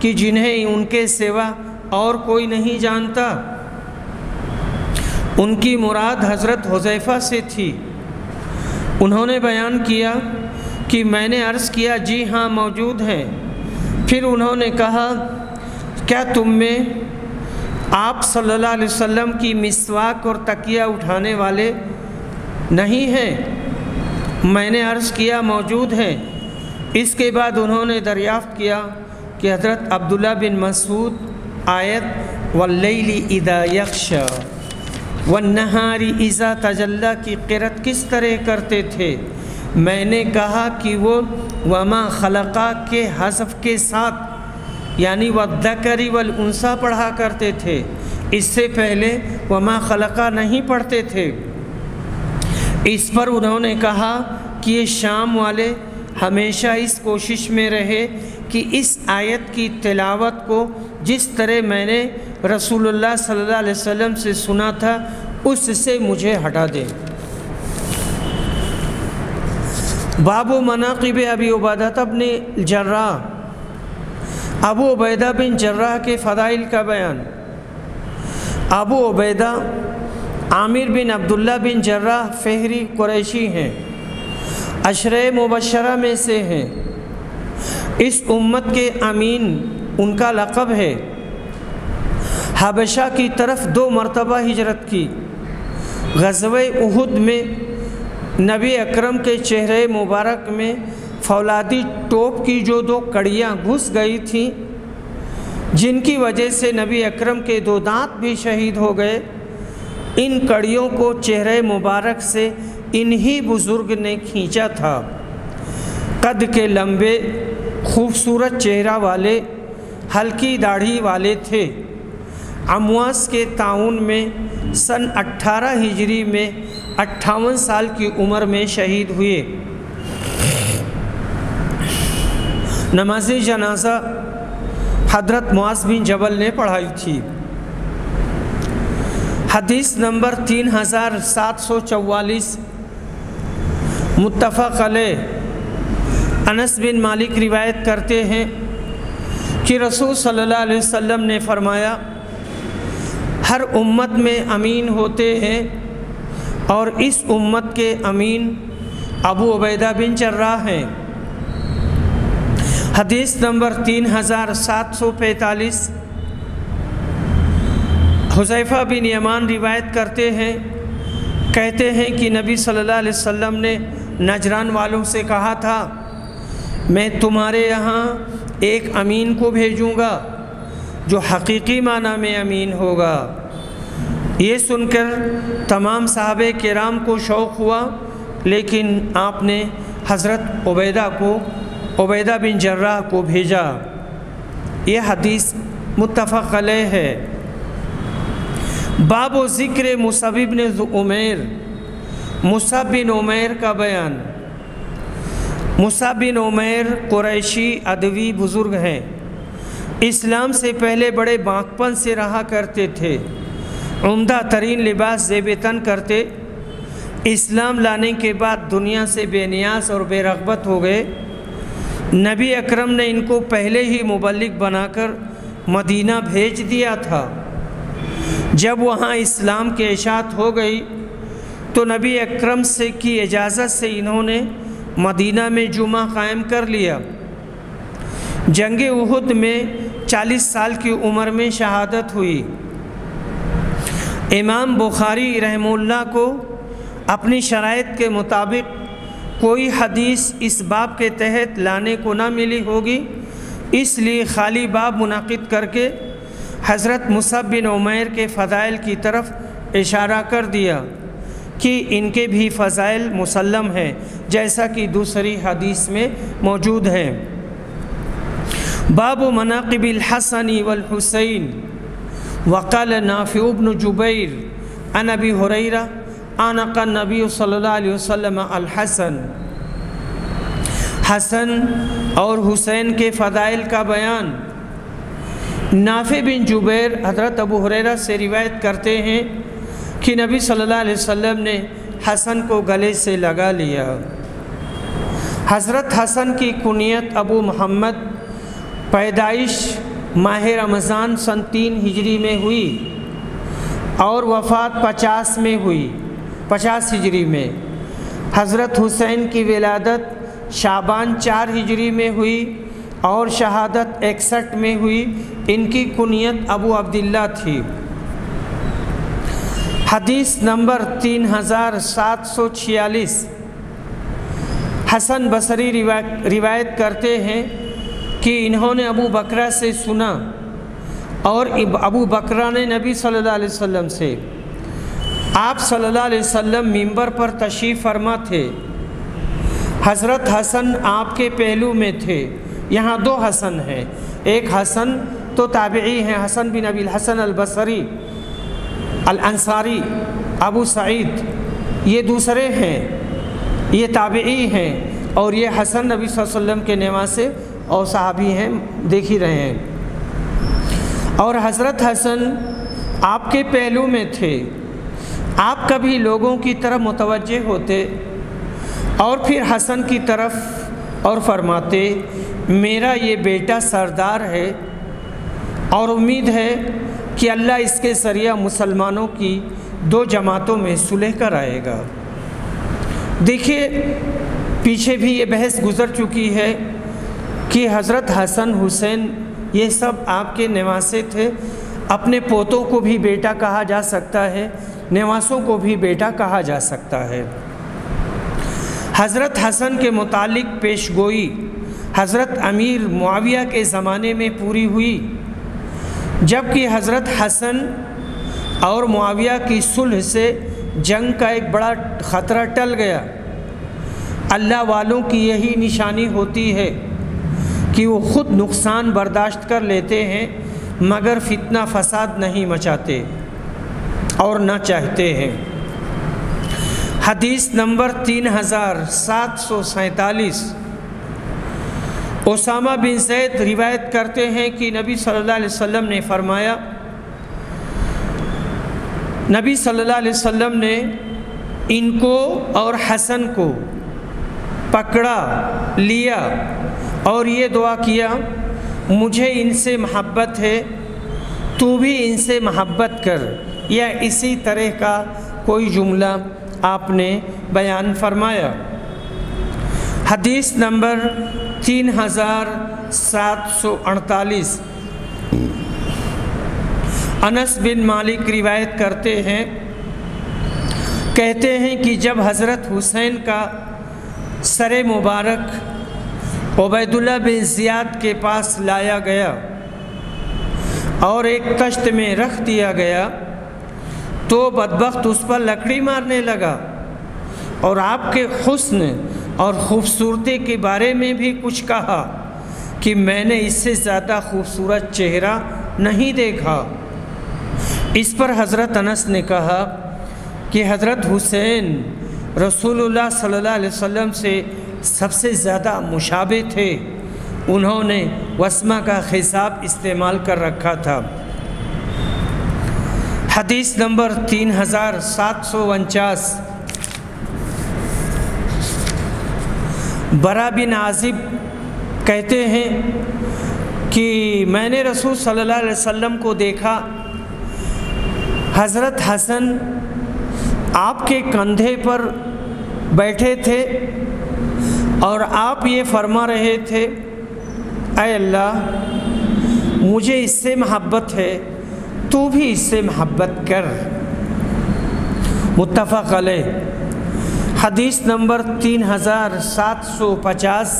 Speaker 1: کہ جنہیں ان کے سوا اور کوئی نہیں جانتا؟ ان کی مراد حضرت حذیفہ سے تھی۔ انہوں نے بیان کیا کہ میں نے عرض کیا جی ہاں موجود ہیں۔ پھر انہوں نے کہا، کیا تم میں آپ صلی اللہ علیہ وسلم کی مسواک اور تکیہ اٹھانے والے نہیں ہیں؟ میں نے عرض کیا موجود ہیں۔ اس کے بعد انہوں نے دریافت کیا کہ حضرت عبداللہ بن مسعود آیت واللیل اذا یغشی والنہار اذا تجلی کی قرأت کس طرح کرتے تھے؟ میں نے کہا کہ وہ وما خلقا کے حذف کے ساتھ یعنی والذکر والانثی پڑھا کرتے تھے، اس سے پہلے وما خلقا نہیں پڑھتے تھے۔ اس پر انہوں نے کہا کہ یہ شام والے ہمیشہ اس کوشش میں رہے کہ اس آیت کی تلاوت کو جس طرح میں نے رسول اللہ صلی اللہ علیہ وسلم سے سنا تھا اس سے مجھے ہٹا دیں۔ باب مناقب ابی عبیدہ بن الجراح، ابو عبیدہ بن جراح کے فضائل کا بیان۔ ابو عبیدہ عامر بن عبداللہ بن جراح فہری قریشی ہیں، عشرہ مبشرہ میں سے ہیں۔ اس امت کے امین ان کا لقب ہے۔ حبشہ کی طرف 2 مرتبہ ہجرت کی۔ غزوہ احد میں نبی اکرم کے چہرے مبارک میں فولادی ٹوپ کی جو 2 کڑیاں گھس گئی تھیں، جن کی وجہ سے نبی اکرم کے 2 دانت بھی شہید ہو گئے، ان کڑیوں کو چہرے مبارک سے انہی بزرگ نے کھینچا تھا۔ قد کے لمبے خوبصورت چہرہ والے، ہلکی داڑھی والے تھے۔ امواس کے طاعون میں سن 18 ہجری میں 58 سال کی عمر میں شہید ہوئے۔ نماز جنازہ حضرت معاذ بن جبل نے پڑھائی تھی۔ حدیث نمبر 3744 متفق علیہ۔ انس بن مالک روایت کرتے ہیں کہ رسول صلی اللہ علیہ وسلم نے فرمایا، ہر امت میں امین ہوتے ہیں اور اس امت کے امین ابو عبیدہ بن جراح ہیں۔ حدیث نمبر 3745 حذیفہ بن یمان روایت کرتے ہیں، کہتے ہیں کہ نبی صلی اللہ علیہ وسلم نے نجران والوں سے کہا تھا، میں تمہارے یہاں ایک امین کو بھیجوں گا جو حقیقی معنی میں امین ہوگا۔ یہ سن کر تمام صحابہ کرام کو شوق ہوا، لیکن آپ نے حضرت عبیدہ بن جراح کو بھیجا۔ یہ حدیث متفق علیہ ہے۔ باب و ذکر مصعب بن عمیر، مصعب بن عمیر کا بیان۔ مصعب بن عمیر قریشی ادوی بزرگ ہیں۔ اسلام سے پہلے بڑے بانکپن سے رہا کرتے تھے، عمدہ ترین لباس زیب تن کرتے۔ اسلام لانے کے بعد دنیا سے بے نیاز اور بے رغبت ہو گئے۔ نبی اکرم نے ان کو پہلے ہی مبلغ بنا کر مدینہ بھیج دیا تھا۔ جب وہاں اسلام کی اشاعت ہو گئی تو نبی اکرم کی اجازت سے انہوں نے مدینہ میں جمعہ قائم کر لیا۔ جنگ احد میں 40 سال کی عمر میں شہادت ہوئی۔ امام بخاری رحمہ اللہ کو اپنی شرائط کے مطابق کوئی حدیث اس باب کے تحت لانے کو نہ ملی ہوگی، اس لیے خالی باب منعقد کر کے حضرت مصعب بن عمیر کے فضائل کی طرف اشارہ کر دیا کہ ان کے بھی فضائل مسلم ہیں، جیسا کہ دوسری حدیث میں موجود ہے۔ باب مناقب الحسن والحسین۔ وقال نافع بن جبیر عن ابی ہریرہ آنق النبی صلی اللہ علیہ وسلم الحسن۔ حسن اور حسین کے فضائل کا بیان۔ نافع بن جبیر حضرت ابو ہریرہ سے روایت کرتے ہیں کہ نبی صلی اللہ علیہ وسلم نے حسن کو گلے سے لگا لیا۔ حضرت حسن کی کنیت ابو محمد، پیدائش ماہ رمضان سن 3 ہجری میں ہوئی اور وفات 50 میں ہوئی، 50 ہجری میں۔ حضرت حسین کی ولادت شعبان 4 ہجری میں ہوئی اور شہادت 61 میں ہوئی۔ ان کی کنیت ابو عبداللہ تھی۔ حدیث نمبر 3746۔ حسن بصری روایت کرتے ہیں کہ انہوں نے ابو بکرہ سے سنا اور ابو بکرہ نے نبی صلی اللہ علیہ وسلم سے۔ آپ صلی اللہ علیہ وسلم منبر پر تشریف فرما تھے۔ حضرت حسن آپ کے پہلو میں تھے۔ یہاں 2 حسن ہیں، ایک حسن تو تابعی ہیں، حسن بن ابی الحسن البصری الانصاری ابو سعید، یہ دوسرے ہیں، یہ تابعی ہیں، اور یہ حسن نبی صلی اللہ علیہ وسلم کے نواسے اور صحابی ہیں، دیکھ ہی رہے ہیں۔ اور حضرت حسن آپ کے پہلو میں تھے۔ آپ کبھی لوگوں کی طرف متوجہ ہوتے اور پھر حسن کی طرف اور فرماتے، میرا یہ بیٹا سردار ہے اور امید ہے کہ اللہ اس کے ذریعہ مسلمانوں کی 2 جماعتوں میں صلح کر آئے گا۔ دیکھیے پیچھے بھی یہ بحث گزر چکی ہے کہ حضرت حسن حسین یہ سب آپ کے نواسے تھے۔ اپنے پوتوں کو بھی بیٹا کہا جا سکتا ہے، نواسوں کو بھی بیٹا کہا جا سکتا ہے۔ حضرت حسن کے متعلق پیش گوئی حضرت امیر معاویہ کے زمانے میں پوری ہوئی، جبکہ حضرت حسن اور معاویہ کی صلح سے جنگ کا ایک بڑا خطرہ ٹل گیا۔ اللہ والوں کی یہی نشانی ہوتی ہے کہ وہ خود نقصان برداشت کر لیتے ہیں مگر فتنہ فساد نہیں مچاتے اور نہ چاہتے ہیں۔ حدیث نمبر 3747۔ اسامہ بن زید روایت کرتے ہیں کہ نبی صلی اللہ علیہ وسلم نے فرمایا، نبی صلی اللہ علیہ وسلم نے ان کو اور حسن کو پکڑا لیا اور یہ دعا کیا، مجھے ان سے محبت ہے، تو بھی ان سے محبت کر، یا اسی طرح کا کوئی جملہ آپ نے بیان فرمایا۔ حدیث نمبر 3748۔ انس بن مالک روایت کرتے ہیں، کہتے ہیں کہ جب حضرت حسین کا سر مبارک عبید اللہ بن زیاد کے پاس لایا گیا اور ایک تشت میں رکھ دیا گیا تو بدبخت اس پر لکڑی مارنے لگا اور آپ کے حسن اور خوبصورتی کے بارے میں بھی کچھ کہا کہ میں نے اس سے زیادہ خوبصورت چہرہ نہیں دیکھا۔ اس پر حضرت انس نے کہا کہ حضرت حسین رسول اللہ صلی اللہ علیہ وسلم سے سب سے زیادہ مشابہ تھے، انہوں نے وسمہ کا خطاب استعمال کر رکھا تھا۔ حدیث نمبر 3749۔ برا بن عازب کہتے ہیں کہ میں نے رسول صلی اللہ علیہ وسلم کو دیکھا، حضرت حسن آپ کے کندھے پر بیٹھے تھے اور آپ یہ فرما رہے تھے، اے اللہ مجھے اس سے محبت ہے، تو بھی اس سے محبت کر۔ متفق علیہ۔ حدیث نمبر 3750،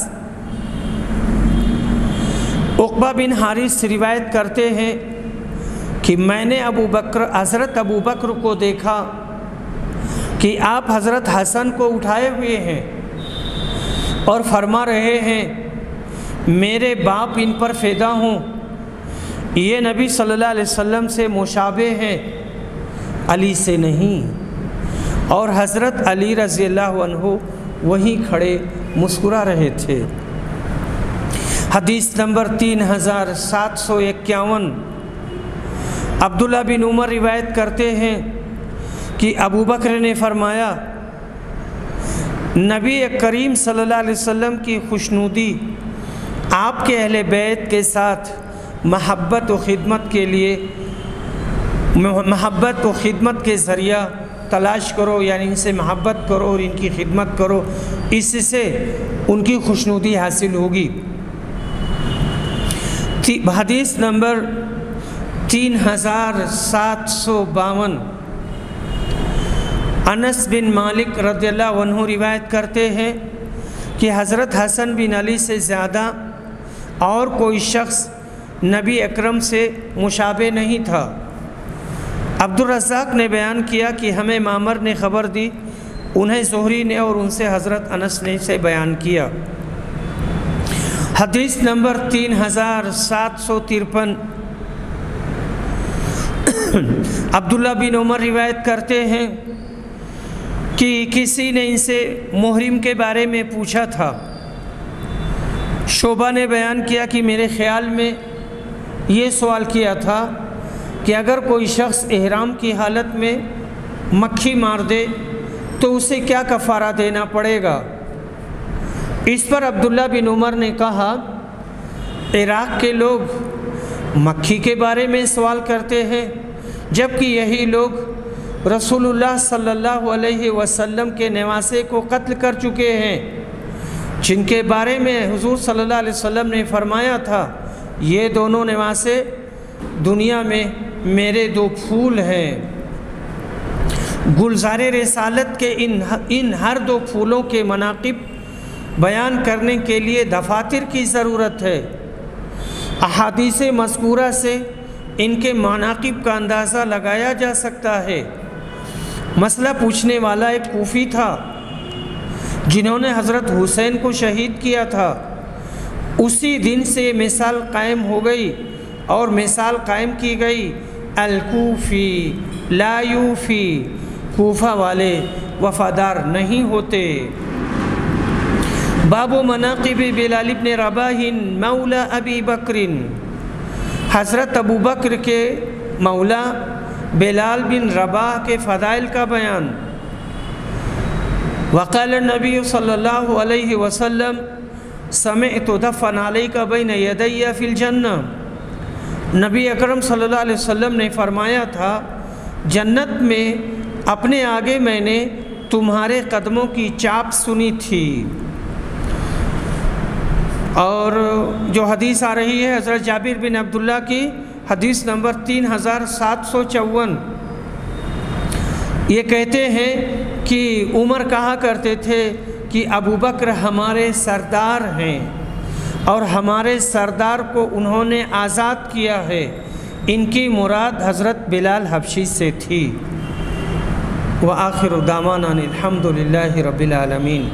Speaker 1: عقبہ بن حارث روایت کرتے ہیں کہ میں نے حضرت ابو بکر کو دیکھا کہ آپ حضرت حسن کو اٹھائے ہوئے ہیں اور فرما رہے ہیں میرے باپ ان پر فدا ہوں، یہ نبی صلی اللہ علیہ وسلم سے مشابہ ہیں، علی سے نہیں۔ اور حضرت علی رضی اللہ عنہ وہیں کھڑے مسکرا رہے تھے۔ حدیث نمبر 3751، عبداللہ بن عمر روایت کرتے ہیں کہ ابو بکر نے فرمایا نبی کریم صلی اللہ علیہ وسلم کی خوشنودی آپ کے اہل بیت کے ساتھ محبت و خدمت کے ذریعہ تلاش کرو، یعنی ان سے محبت کرو اور ان کی خدمت کرو، اس سے ان کی خوشنودی حاصل ہوگی۔ حدیث نمبر 3752، انس بن مالک رضی اللہ عنہ روایت کرتے ہیں کہ حضرت حسن بن علی سے زیادہ اور کوئی شخص نبی اکرم سے مشابہ نہیں تھا۔ عبدالرزاق نے بیان کیا کہ ہمیں معمر نے خبر دی، انہیں زہری نے اور ان سے حضرت انس نے سے بیان کیا۔ حدیث نمبر 3753، عبداللہ بن عمر روایت کرتے ہیں کہ کسی نے ان سے محرم کے بارے میں پوچھا تھا۔ شعبہ نے بیان کیا کہ میرے خیال میں یہ سوال کیا تھا کہ اگر کوئی شخص احرام کی حالت میں مکھی مار دے تو اسے کیا کفارہ دینا پڑے گا؟ اس پر عبداللہ بن عمر نے کہا عراق کے لوگ مکھی کے بارے میں سوال کرتے ہیں، جبکہ یہی لوگ رسول اللہ صلی اللہ علیہ وسلم کے نواسے کو قتل کر چکے ہیں، جن کے بارے میں حضور صلی اللہ علیہ وسلم نے فرمایا تھا یہ دونوں نواسے دنیا میں میرے دو پھول ہیں۔ گلزار رسالت کے ان ہر دو پھولوں کے مناقب بیان کرنے کے لیے دفاتر کی ضرورت ہے۔ احادیث مذکورہ سے ان کے مناقب کا اندازہ لگایا جا سکتا ہے۔ مسئلہ پوچھنے والا ایک کوفی تھا جنہوں نے حضرت حسین کو شہید کیا تھا۔ اسی دن سے مثال قائم ہو گئی اور مثال قائم کی گئی الکوفی لا یوفی، کوفہ والے وفادار نہیں ہوتے۔ باب مناقب بلال بن رباح مولا ابی بکر، حضرت ابو بکر کے مولا بلال بن رباح کے فضائل کا بیان۔ وقال النبی صلی اللہ علیہ وسلم سمعت دفن علیک بین یدی فی الجنہ، نبی اکرم صلی اللہ علیہ وسلم نے فرمایا تھا جنت میں اپنے آگے میں نے تمہارے قدموں کی چاپ سنی تھی۔ اور جو حدیث آ رہی ہے حضرت جابر بن عبداللہ کی، حدیث نمبر 3754، یہ کہتے ہیں کہ عمر کہا کرتے تھے کہ ابو بکر ہمارے سردار ہیں اور ہمارے سردار کو انہوں نے آزاد کیا ہے۔ ان کی مراد حضرت بلال حبشی سے تھی۔ وآخر دعوانا الحمد للہ رب العالمین۔